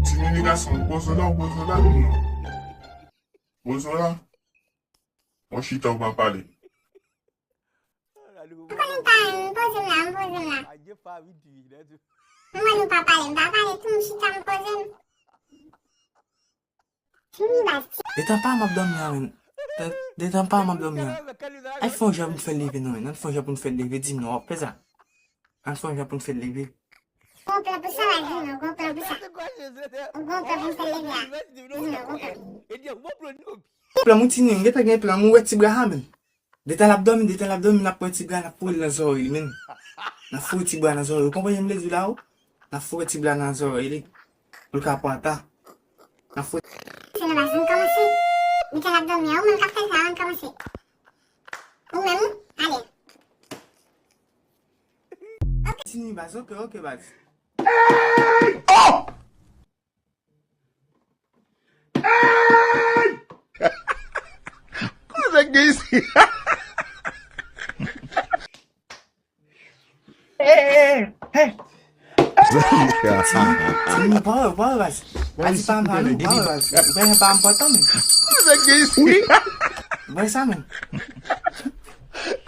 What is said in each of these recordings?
Tinini garçon, pose là, non. Pose là. Moi, je suis on va parler. Detan pa map dom ya men. Detan pa map dom ya. Ay fon ja pou nou fè leve nou men. An fon ja pou nou fè leve. Dim nou, pe za. An fon ja pou nou fè leve. Plan mou tinin, geta gen plan mou wet tibra ha men. Detan l'abdomen la pou wet tibra na pou el nan zori men. Na fou wet tibra nan zori. Kompon jem le du la ou? Na fou wet tibra nan zori li. Ou ka pou ata. Na fou. Tinini baz, ok baz. Hey! Oh! Hey! Cosa que es? Hey! Tinini, power baz. Asi pam pam, power baz. Vai pam potong men. Cosa que es? Vai sa men.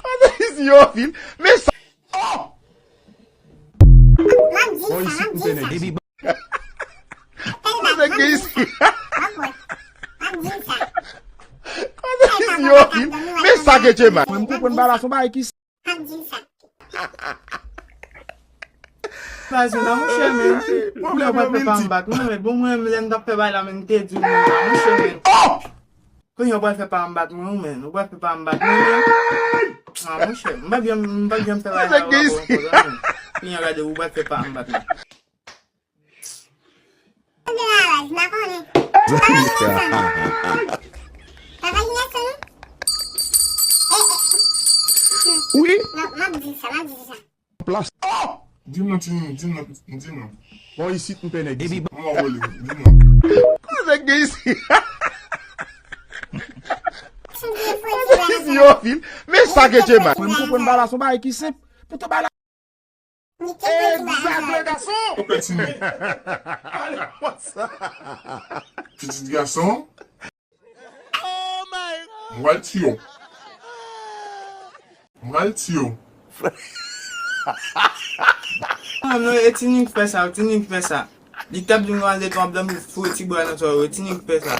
Cosa es yo, filho? Mas oh! Cosa que es? Cosa es yo, filho? Mas sabe que mais? Mwen mpou pon bala sou ba ki Baz, nan mou chè men. Mwen wap pe pam bat. Mwen mwen dap pe bay la men te di men. Mou chè men. Kon yo wap pe pam bat men. Wap pe pam bat men. Mou chè. Mwen bagyan pe bay la men. Kon yo gade wap pe pam bat men. Oui. Dis-nous. Bon ici nou pene On va voler. Dis-nous. Cosa que es? Cosa es yo, filho? Mas sabe que mais? Mwen mpou pon bala sou ba ki simple. Pou te bala. Exact, garçon! Ok, Tinini. Allez, what's Petit garçon, Oh my God! Mwen tiyo. Non, Tinini fè sa. Di tab di mwen de ton abdomen fou ti bwa nan to. Tinini fè sa.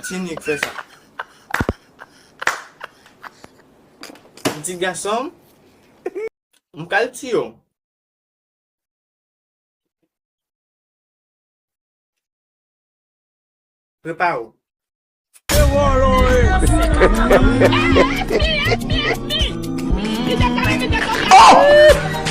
Tinini fè sa. Petit garçon, mkal tiyo. Preparo. Oh!